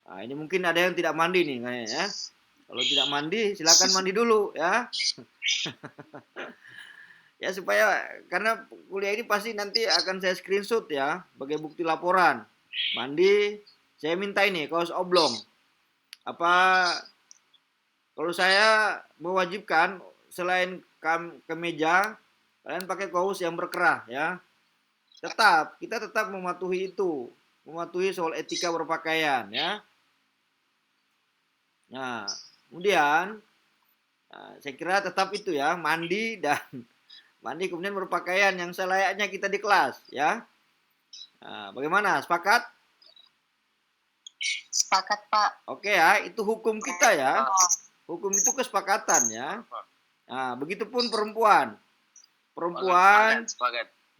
Nah, ini mungkin ada yang tidak mandi nih kayaknya ya. Kalau tidak mandi, silakan mandi dulu ya. Ya supaya karena kuliah ini pasti nanti akan saya screenshot ya sebagai bukti laporan. Mandi, saya minta ini kaos oblong. Apa kalau saya mewajibkan selain kemeja, kalian pakai kaos yang berkerah ya. Kita tetap mematuhi itu, mematuhi soal etika berpakaian ya. Nah, kemudian saya kira tetap itu ya, mandi dan mandi kemudian berpakaian yang selayaknya kita di kelas ya. Nah, bagaimana? Sepakat? Sepakat, Pak. Oke ya, itu hukum kita ya. Hukum itu kesepakatan ya. Nah, begitupun perempuan. Perempuan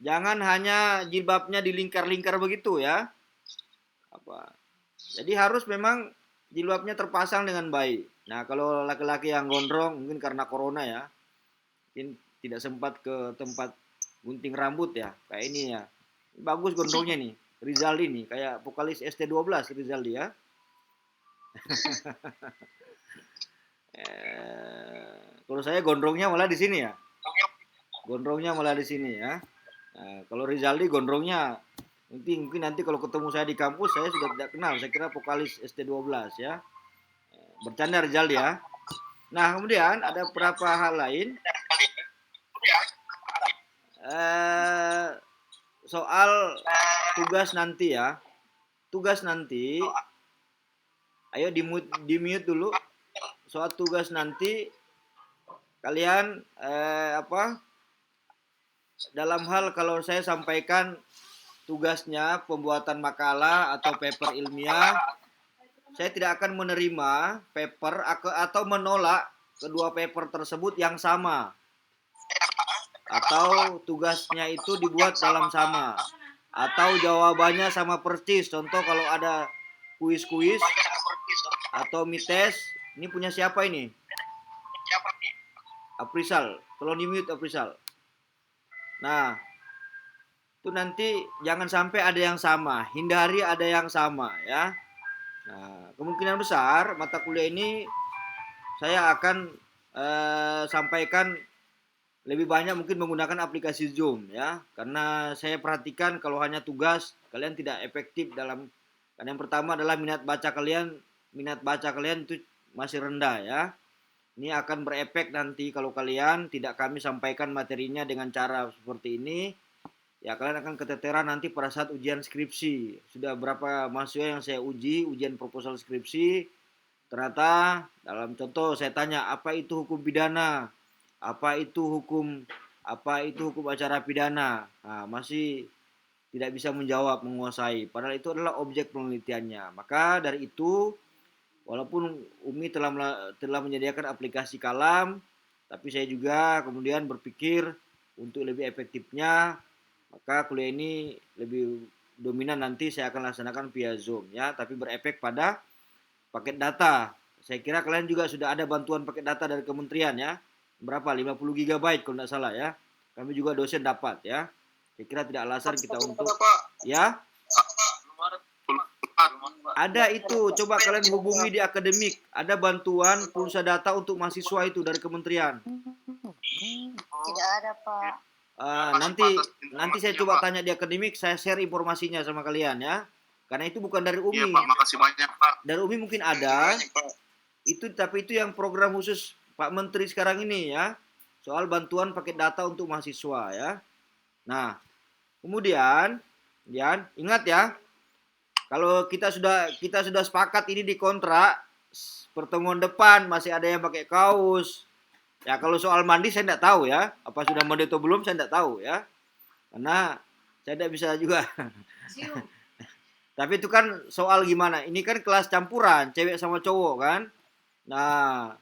jangan hanya jilbabnya dilingkar-lingkar begitu ya. Jadi harus memang jilbabnya terpasang dengan baik. Nah, kalau laki-laki yang gondrong mungkin karena corona ya, mungkin tidak sempat ke tempat gunting rambut ya, kayak ini ya. Bagus gondrongnya nih, Rizaldi nih, kayak vokalis ST12 Rizaldi ya. Kalau saya gondrongnya malah di sini ya. Gondrongnya malah di sini ya. Nah, kalau Rizaldi gondrongnya mungkin nanti kalau ketemu saya di kampus saya sudah tidak kenal. Saya kira vokalis ST12 ya. Bercanda Rizaldi ya. Nah, kemudian ada beberapa hal lain. Soal tugas nanti ya. Tugas nanti. Ayo di mute dulu. Soal tugas nanti kalian dalam hal kalau saya sampaikan tugasnya pembuatan makalah atau paper ilmiah, saya tidak akan menerima paper atau menolak kedua paper tersebut yang sama atau tugasnya itu dibuat dalam sama atau jawabannya sama persis. Contoh kalau ada kuis-kuis atau mites, ini punya siapa ini? Aprisal, tolong di mute Aprisal. Nah, itu nanti jangan sampai ada yang sama, hindari ada yang sama ya. Nah, kemungkinan besar mata kuliah ini saya akan sampaikan lebih banyak mungkin menggunakan aplikasi Zoom ya, karena saya perhatikan kalau hanya tugas kalian tidak efektif dalam. Karena yang pertama adalah minat baca kalian itu masih rendah ya. Ini akan berefek nanti kalau kalian tidak kami sampaikan materinya dengan cara seperti ini. Ya kalian akan keteteran nanti pada saat ujian skripsi. Sudah berapa mahasiswa yang saya uji ujian proposal skripsi, ternyata dalam contoh saya tanya apa itu hukum pidana, apa itu hukum acara pidana, nah, masih tidak bisa menjawab menguasai. Padahal itu adalah objek penelitiannya. Maka dari itu walaupun Umi telah menyediakan aplikasi Kalam, tapi saya juga kemudian berpikir untuk lebih efektifnya, maka kuliah ini lebih dominan nanti saya akan laksanakan via Zoom ya, tapi berefek pada paket data. Saya kira kalian juga sudah ada bantuan paket data dari kementerian ya. Berapa? 50 GB kalau tidak salah ya. Kami juga dosen dapat ya. Saya kira tidak alasan kita untuk ya. Ada itu, coba kalian hubungi di akademik. Ada bantuan pulsa data untuk mahasiswa itu dari kementerian. Tidak ada, Pak. Nanti saya coba tanya di akademik, saya share informasinya sama kalian ya. Karena itu bukan dari Umi. Iya, Pak, makasih banyak, Pak. Dari Umi mungkin ada. Tapi itu yang program khusus Pak Menteri sekarang ini ya. Soal bantuan paket data untuk mahasiswa ya. Nah, kemudian ingat ya, kalau kita sudah sepakat ini di kontrak, pertemuan depan masih ada yang pakai kaos. Ya kalau soal mandi saya tidak tahu ya, apa sudah mandi atau belum saya tidak tahu ya, karena saya tidak bisa juga. Tapi itu kan soal gimana? Ini kan kelas campuran, cewek sama cowok kan. Nah,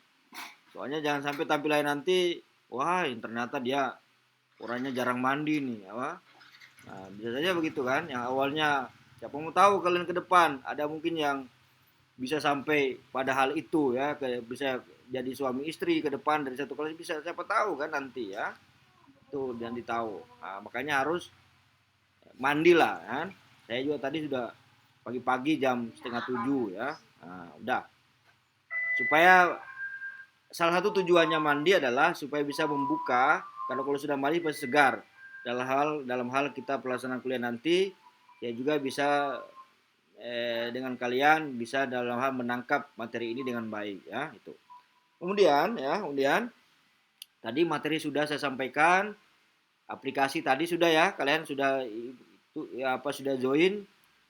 soalnya jangan sampai tampilan nanti, wah ternyata dia orangnya jarang mandi nih, apa? Nah, bisa saja begitu kan? Yang awalnya siapa mau tahu kalian ke depan ada mungkin yang bisa sampai pada hal itu ya, bisa jadi suami istri ke depan dari satu kelas, bisa siapa tahu kan nanti ya. Tuh dan ditahu. Nah, makanya harus mandilah kan. Saya juga tadi sudah pagi-pagi jam 6:30 ya. Nah, udah. Supaya salah satu tujuannya mandi adalah supaya bisa membuka, karena kalau sudah mandi pasti segar. Dalam hal kita pelaksanaan kuliah nanti, ya juga bisa dengan kalian bisa dalam hal menangkap materi ini dengan baik ya itu. Kemudian tadi materi sudah saya sampaikan, aplikasi tadi sudah ya, kalian sudah itu ya apa sudah join.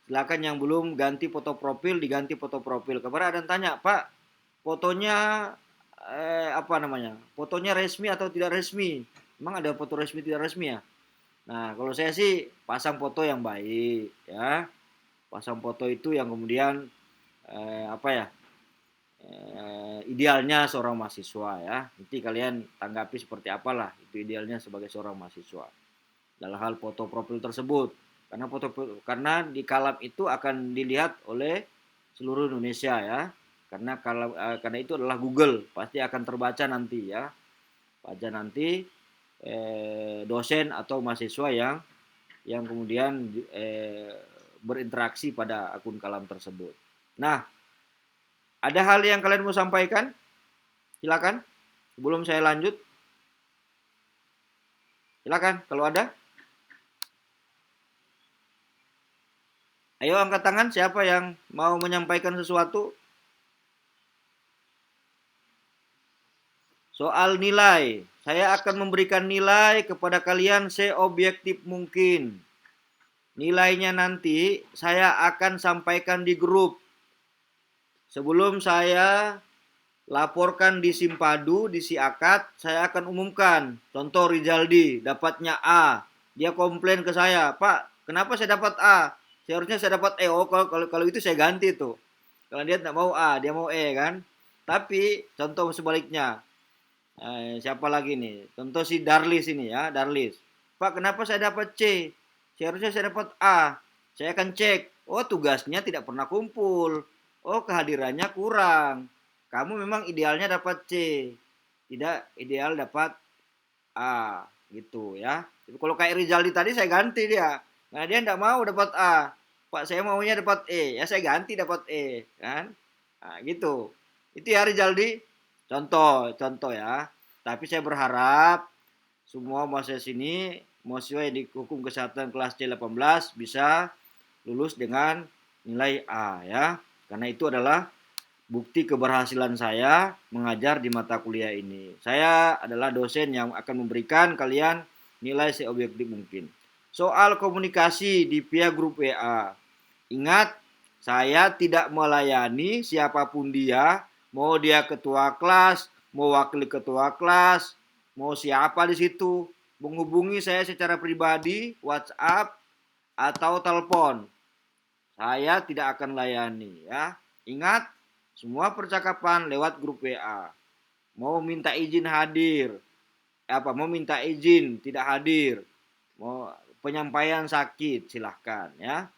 Silakan yang belum ganti foto profil diganti foto profil. Kemarin ada yang tanya, Pak, fotonya apa namanya? Fotonya resmi atau tidak resmi? Emang ada foto resmi tidak resmi ya? Nah, kalau saya sih pasang foto yang baik ya. Pasang foto itu yang kemudian apa ya? Idealnya seorang mahasiswa ya. Nanti kalian tanggapi seperti apalah itu idealnya sebagai seorang mahasiswa dalam hal foto profil tersebut. Karena di kalam itu akan dilihat oleh seluruh Indonesia ya. Karena itu adalah Google, pasti akan terbaca nanti ya. Baca nanti dosen atau mahasiswa yang kemudian berinteraksi pada akun kalam tersebut. Nah, ada hal yang kalian mau sampaikan? Silakan. Sebelum saya lanjut. Silakan kalau ada. Ayo angkat tangan siapa yang mau menyampaikan sesuatu. Soal nilai. Saya akan memberikan nilai kepada kalian seobjektif mungkin. Nilainya nanti saya akan sampaikan di grup. Sebelum saya laporkan di Simpadu, di Siakat, saya akan umumkan. Contoh Rizaldi, dapatnya A. Dia komplain ke saya, Pak, kenapa saya dapat A? Seharusnya saya dapat E. Oh, kalau itu saya ganti tuh. Kalau dia tidak mau A, dia mau E kan. Tapi contoh sebaliknya. Siapa lagi nih? Contoh si Darlis ini ya, Darlis. Pak, kenapa saya dapat C? Seharusnya saya dapat A. Saya akan cek. Oh, tugasnya tidak pernah kumpul. Oh, kehadirannya kurang. Kamu memang idealnya dapat C. Tidak ideal dapat A. Gitu ya. Kalau kayak Rizaldi tadi saya ganti dia. Nah, dia tidak mau dapat A. Pak, saya maunya dapat E. Ya saya ganti dapat E. Kan? Nah, gitu. Itu ya Rizaldi. Contoh ya. Tapi saya berharap semua mahasiswa yang di hukum kesehatan kelas C18 bisa lulus dengan nilai A ya. Karena itu adalah bukti keberhasilan saya mengajar di mata kuliah ini. Saya adalah dosen yang akan memberikan kalian nilai seobjektif mungkin. Soal komunikasi di via grup WA. Ingat, saya tidak melayani siapapun dia, mau dia ketua kelas, mau wakil ketua kelas, mau siapa di situ. Menghubungi saya secara pribadi, WhatsApp atau telepon. Saya tidak akan layani ya. Ingat, semua percakapan lewat grup WA. Mau minta izin hadir, mau minta izin tidak hadir, mau penyampaian sakit silahkan ya.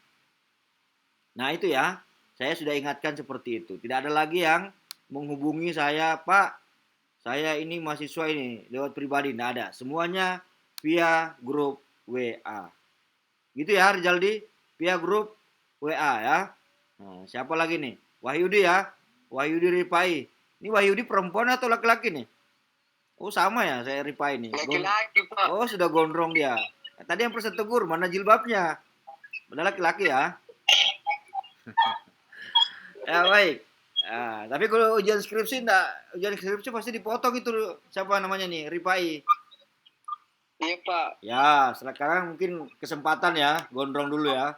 Nah itu ya, saya sudah ingatkan seperti itu. Tidak ada lagi yang menghubungi saya, Pak, saya ini mahasiswa ini lewat pribadi, tidak ada. Semuanya via grup WA. Gitu ya Rizaldi, via grup WA ya. Nah, siapa lagi nih? Wahyudi ya. Wahyudi Ripai. Ini Wahyudi perempuan atau laki-laki nih? Oh sama ya saya Ripai nih. Laki-laki, Pak. Oh sudah gondrong dia. Tadi yang persen tegur, mana jilbabnya? Udah laki-laki ya. Ya baik. Nah, tapi kalau ujian skripsi pasti dipotong itu siapa namanya nih Ripai. Iya, Pak. Ya sekarang mungkin kesempatan ya gondrong dulu ya.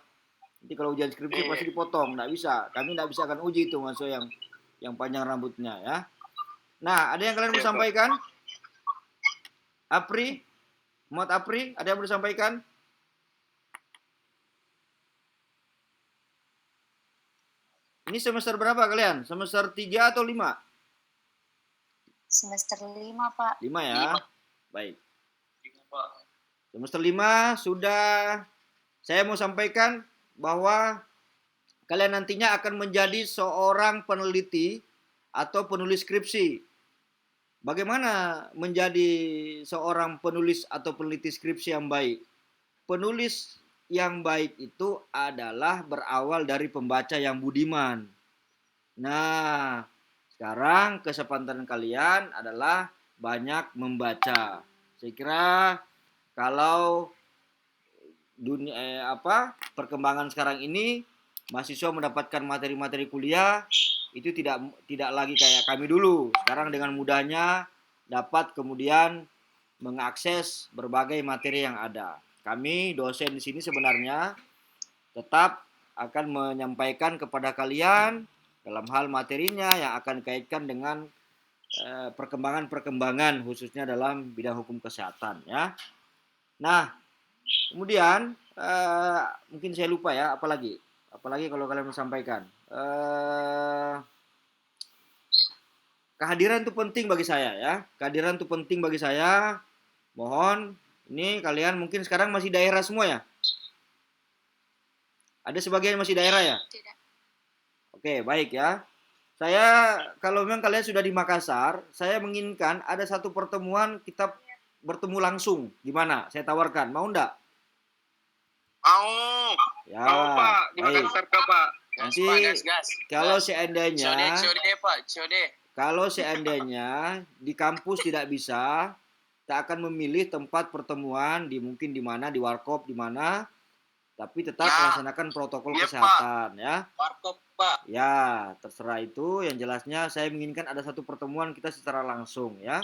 Nanti kalau ujian skripsi pasti dipotong, nggak bisa. Kami nggak bisa akan uji itu masuk yang panjang rambutnya ya. Nah ada yang kalian mau sampaikan? Apri, Muhammad Apri, ada yang mau disampaikan? Ini semester berapa kalian? Semester 3 atau 5? Semester 5, Pak. 5 ya? 5. Baik. 5, Pak. Semester 5 sudah saya mau sampaikan bahwa kalian nantinya akan menjadi seorang peneliti atau penulis skripsi. Bagaimana menjadi seorang penulis atau peneliti skripsi yang baik? Penulis yang baik itu adalah berawal dari pembaca yang budiman. Nah, sekarang kesempatan kalian adalah banyak membaca. Saya kira kalau perkembangan sekarang ini mahasiswa mendapatkan materi-materi kuliah itu tidak lagi kayak kami dulu. Sekarang dengan mudahnya dapat kemudian mengakses berbagai materi yang ada. Kami dosen di sini sebenarnya tetap akan menyampaikan kepada kalian dalam hal materinya yang akan dikaitkan dengan perkembangan-perkembangan khususnya dalam bidang hukum kesehatan ya. Nah, kemudian mungkin saya lupa ya, apalagi kalau kalian sampaikan. Kehadiran itu penting bagi saya ya. Kehadiran itu penting bagi saya. Mohon ini kalian mungkin sekarang masih daerah semua ya? Ada sebagian masih daerah ya? Tidak. Oke, baik ya. Saya kalau memang kalian sudah di Makassar, saya menginginkan ada satu pertemuan kita bertemu langsung. Gimana? Saya tawarkan. Mau enggak? Mau. Ya, Mau, Pak. Di baik. Makassar, Pak. Nanti Gas. kalau seandainya Pak. Code. kalau seandainya di kampus tidak bisa, kita akan memilih tempat pertemuan mungkin di mana di warkop di mana, tapi tetap melaksanakan protokol kesehatan ya. Warkop, Pak. Ya, terserah itu. Yang jelasnya saya menginginkan ada satu pertemuan kita secara langsung ya.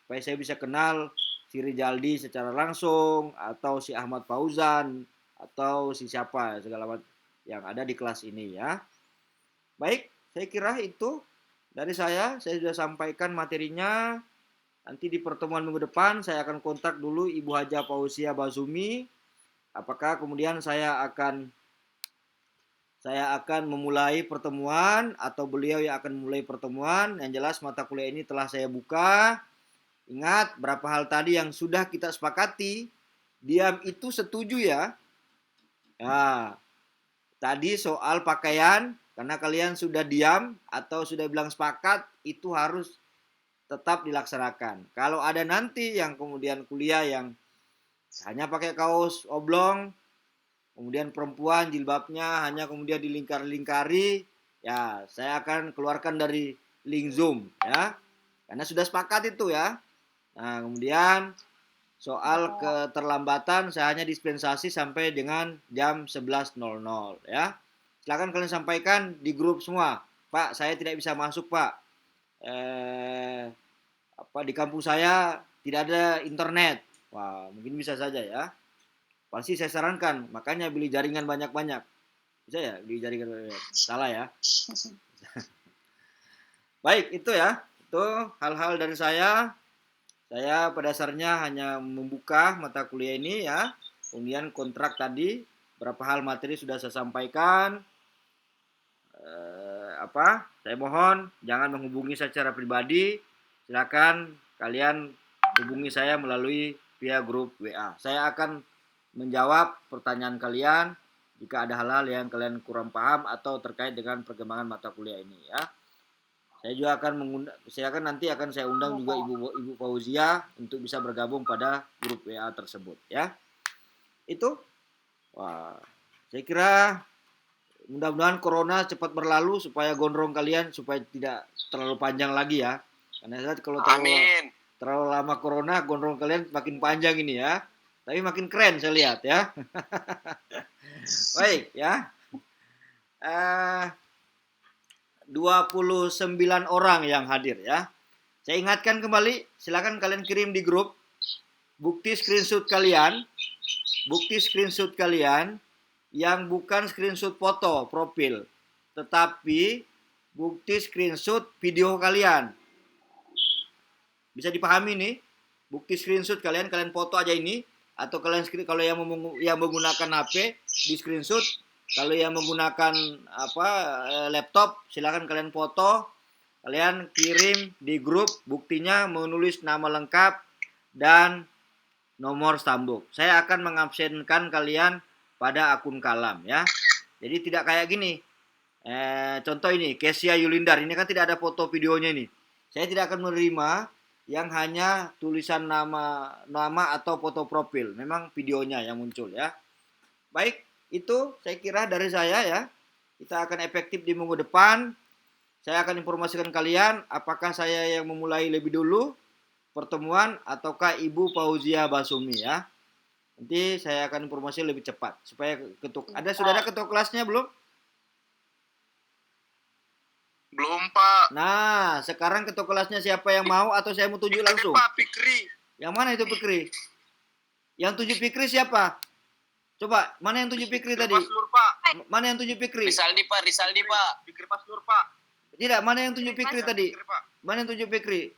Supaya saya bisa kenal si Rijaldi secara langsung atau si Ahmad Fauzan atau si siapa segala macam yang ada di kelas ini ya. Baik, saya kira itu dari saya sudah sampaikan materinya. Nanti di pertemuan minggu depan saya akan kontak dulu Ibu Haja Pausia Bazumi. Apakah kemudian saya akan memulai pertemuan atau beliau yang akan memulai pertemuan. Yang jelas mata kuliah ini telah saya buka. Ingat berapa hal tadi yang sudah kita sepakati. Diam itu setuju ya. Nah, tadi soal pakaian, karena kalian sudah diam atau sudah bilang sepakat, itu harus tetap dilaksanakan. Kalau ada nanti yang kemudian kuliah yang hanya pakai kaos oblong, kemudian perempuan jilbabnya hanya kemudian dilingkar-lingkari, ya saya akan keluarkan dari link Zoom ya. Karena sudah sepakat itu ya. Nah, kemudian soal keterlambatan saya hanya dispensasi sampai dengan jam 11.00 ya. Silakan kalian sampaikan di grup semua. Pak, saya tidak bisa masuk, Pak. Di kampus saya tidak ada internet. Wah, mungkin bisa saja ya. Pasti saya sarankan, makanya beli jaringan banyak-banyak. Bisa ya, beli jaringan banyak. Salah ya. Baik, itu ya. Itu hal-hal dari saya. Saya pada dasarnya hanya membuka mata kuliah ini ya. Kemudian kontrak tadi, berapa hal materi sudah saya sampaikan. Saya mohon jangan menghubungi saya secara pribadi. Silakan kalian hubungi saya melalui via grup WA. Saya akan menjawab pertanyaan kalian jika ada hal-hal yang kalian kurang paham atau terkait dengan perkembangan mata kuliah ini ya. Saya akan saya undang juga Ibu Fauzia untuk bisa bergabung pada grup WA tersebut ya. Itu saya kira mudah-mudahan corona cepat berlalu supaya gondrong kalian supaya tidak terlalu panjang lagi ya. Karena kalau terlalu lama corona, gondrong kalian makin panjang ini ya. Tapi makin keren saya lihat ya. Baik ya. 29 orang yang hadir ya. Saya ingatkan kembali, silakan kalian kirim di grup bukti screenshot kalian yang bukan screenshot foto profil, tetapi bukti screenshot video kalian. Bisa dipahami nih, bukti screenshot kalian foto aja ini, atau kalian kalau yang menggunakan HP di screenshot, kalau yang menggunakan laptop silakan kalian foto, kalian kirim di grup buktinya menulis nama lengkap dan nomor stambuk. Saya akan mengabsenkan kalian pada akun Kalam ya. Jadi tidak kayak gini. Contoh ini, Kesia Yulindar. Ini kan tidak ada foto videonya ini. Saya tidak akan menerima yang hanya tulisan nama atau foto profil. Memang videonya yang muncul ya. Baik, itu saya kira dari saya ya. Kita akan efektif di minggu depan. saya akan informasikan kalian apakah saya yang memulai lebih dulu pertemuan ataukah Ibu Fauzia Basumi ya. Nanti saya akan informasi lebih cepat supaya sudah ada ketua kelasnya belum? Belum, Pak. Nah, sekarang ketua kelasnya siapa yang mau atau saya mau tunjuk langsung? Pak, Fikri. Yang mana itu Fikri? Yang tujuh Fikri siapa? Coba, mana yang tujuh Fikri tadi? Paslur, Pak. Mana yang tujuh Fikri? Risaldi, Pak. Fikri Paslur, Pak. Tidak, mana yang tujuh Fikri tadi? Fikri, Pak. Mana yang tujuh Fikri?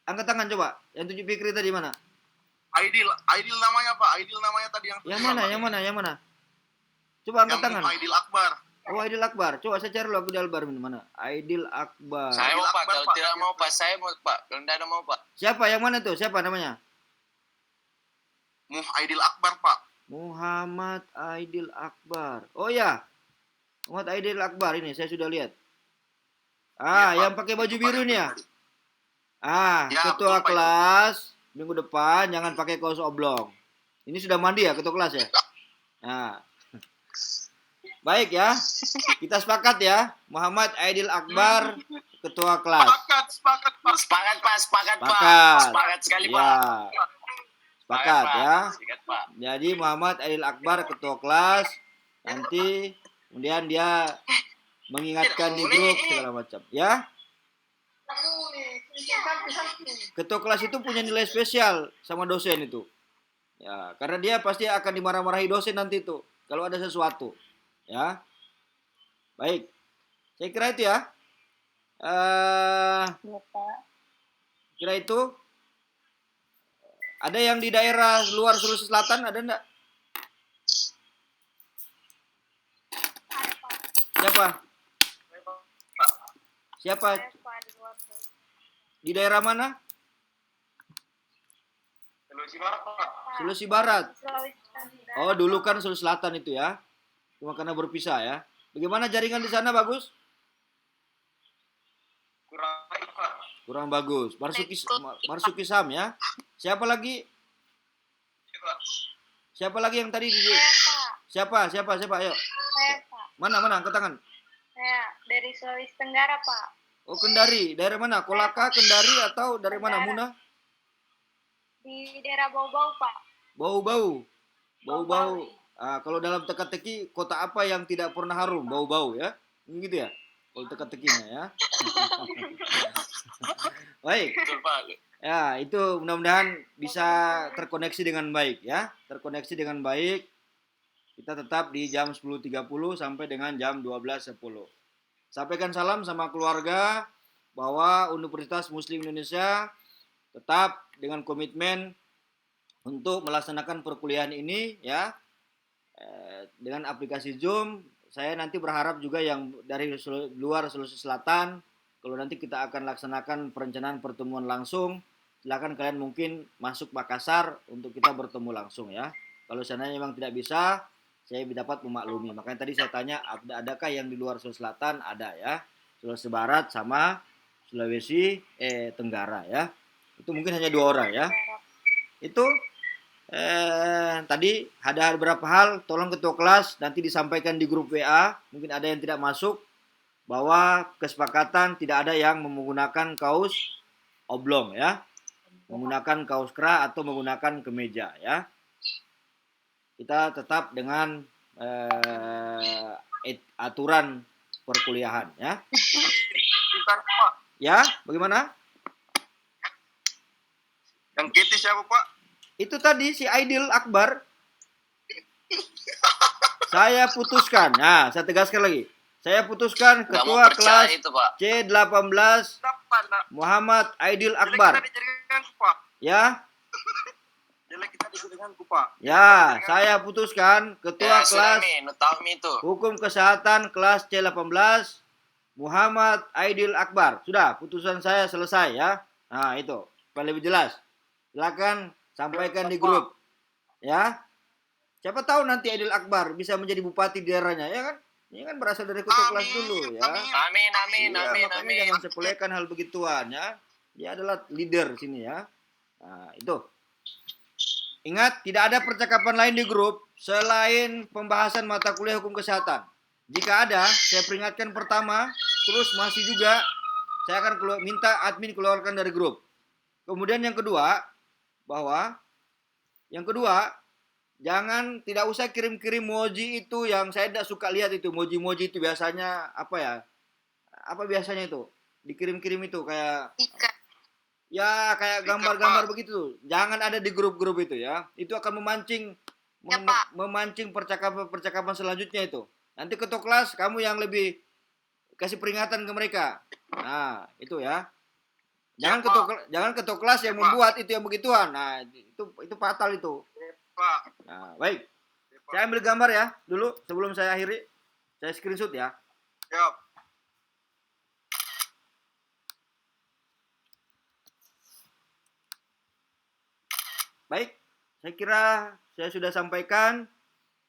Angkat tangan coba. Yang tujuh Fikri tadi mana? Aidil namanya, Pak. Aidil namanya tadi yang Yang mana? Coba angkat tangan. Aidil Akbar. Oh, Aidil Akbar. Coba saya cari Aidil Akbar mana? Aidil Akbar. Saya mau, Pak. Kalau tidak mau, Pak. Saya mau, Pak. Kalau tidak ada mau, Pak. Siapa? Yang mana tuh? Siapa namanya? Aidil Akbar, Pak. Muhammad Aidil Akbar. Oh ya. Muhammad Aidil Akbar ini saya sudah lihat. Ya, Yang pakai baju biru ini ya? Ya, Ketua betul, Pak, kelas minggu depan jangan pakai kaos oblong. Ini sudah mandi ya ketua kelas ya? Nah. Baik ya. Kita sepakat ya. Muhammad Aidil Akbar ketua kelas. Sepakat, Pak. Sepakat. Sepakat sekali, Ya. Pak. Sepakat ya. Sepakat, Pak. Jadi Muhammad Aidil Akbar ketua kelas. Nanti kemudian dia mengingatkan di grup segala macam ya. Ketua kelas itu punya nilai spesial sama dosen itu. Ya, karena dia pasti akan dimarah-marahi dosen nanti itu kalau ada sesuatu. Ya. Baik. Saya kira itu ya. Kira itu. Ada yang di daerah luar Sulawesi Selatan ada enggak? Siapa? Di daerah mana? Sulawesi Barat, Pak. Sulawesi Barat. Oh, dulu kan Sulawesi Selatan itu ya. Cuma karena berpisah ya. Bagaimana jaringan di sana, bagus? Kurang baik, Pak. Kurang bagus. Marsuki Sam ya. Siapa lagi? Siapa lagi yang tadi di Siapa? Ayo. Saya, Pak. Mana? Angkat tangan. Saya dari Sulawesi Tenggara, Pak. Oh, Kendari. Daerah mana? Kolaka, Kendari atau dari mana? Muna? Di daerah Bau-Bau, Pak. Bau-bau. Kalau dalam teka-teki, kota apa yang tidak pernah harum? Bau-bau ya. Ini gitu ya. Kalau teka-tekinya ya. Baik. Betul, Pak. Ya, itu mudah-mudahan bisa terkoneksi dengan baik ya. Terkoneksi dengan baik. Kita tetap di jam 10.30 sampai dengan jam 12.10. Sampaikan salam sama keluarga bahwa Universitas Muslim Indonesia tetap dengan komitmen untuk melaksanakan perkuliahan ini ya. Dengan aplikasi Zoom. Saya nanti berharap juga yang dari luar Sulawesi Selatan, kalau nanti kita akan laksanakan perencanaan pertemuan langsung, silakan kalian mungkin masuk Makassar untuk kita bertemu langsung ya. Kalau seandainya memang tidak bisa, saya dapat memaklumi. Makanya tadi saya tanya, adakah yang di luar Sulawesi Selatan? Ada ya. Sulawesi Barat sama Sulawesi Tenggara ya. Itu mungkin hanya 2 orang ya. Itu tadi ada beberapa hal, tolong ketua kelas nanti disampaikan di grup WA. Mungkin ada yang tidak masuk, bahwa kesepakatan tidak ada yang menggunakan kaos oblong ya. Menggunakan kaos kera atau menggunakan kemeja ya. Kita tetap dengan aturan perkuliahan ya. Ya, bagaimana? Yang kita siapa, Pak? Itu tadi si Aidil Akbar. Saya putuskan. Nah, saya tegaskan lagi. Saya putuskan ketua kelas itu, Pak. C18 Muhammad Aidil Akbar. Ya. Ya, saya putuskan ketua kelas Hukum Kesehatan kelas C18 Muhammad Aidil Akbar. Sudah, putusan saya selesai ya. Nah, itu. Supaya lebih jelas. Silakan sampaikan di grup. Ya. Siapa tahu nanti Aidil Akbar bisa menjadi bupati di daerahnya, ya kan? Ini kan berasal dari ketua kelas dulu ya. Amin. Jangan sepelekan hal begituan ya. Dia adalah leader sini ya. Nah, itu. Ingat, tidak ada percakapan lain di grup selain pembahasan mata kuliah hukum kesehatan. Jika ada, saya peringatkan pertama, terus masih juga saya akan minta admin keluarkan dari grup. Kemudian yang kedua, jangan tidak usah kirim-kirim emoji itu yang saya tidak suka lihat itu. Emoji-emoji itu biasanya apa ya? Apa biasanya itu? Dikirim-kirim itu kayak ya kayak gambar-gambar begitu. Jangan ada di grup-grup itu ya. Itu akan memancing memancing percakapan selanjutnya itu. Nanti ketua kelas kamu yang lebih kasih peringatan ke mereka. Nah, itu ya. Jangan ketua kelas yang membuat itu yang begituan. Nah, itu fatal itu. Pak. Nah, baik. Saya ambil gambar ya dulu sebelum saya akhiri. Saya screenshot ya. Siap. Baik, saya kira saya sudah sampaikan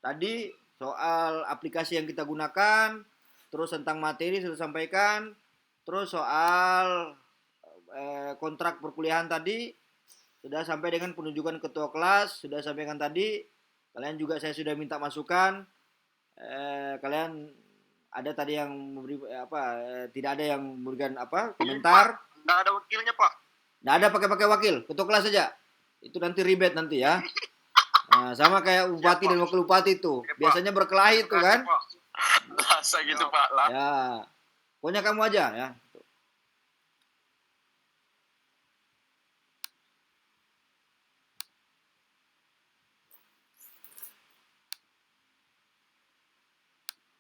tadi soal aplikasi yang kita gunakan, terus tentang materi sudah sampaikan, terus soal kontrak perkuliahan tadi sudah sampai dengan penunjukan ketua kelas, sudah sampaikan tadi. Kalian juga saya sudah minta masukan. Kalian ada tadi yang memberi tidak ada yang memberikan komentar. Nggak ada wakilnya, Pak. Nggak ada pakai wakil, ketua kelas saja. Itu nanti ribet nanti ya. Nah, sama kayak bupati dan wakil bupati itu. Biasanya berkelahi itu kan. Masa gitu, Pak. Lah. Ya. Pokoknya kamu aja ya.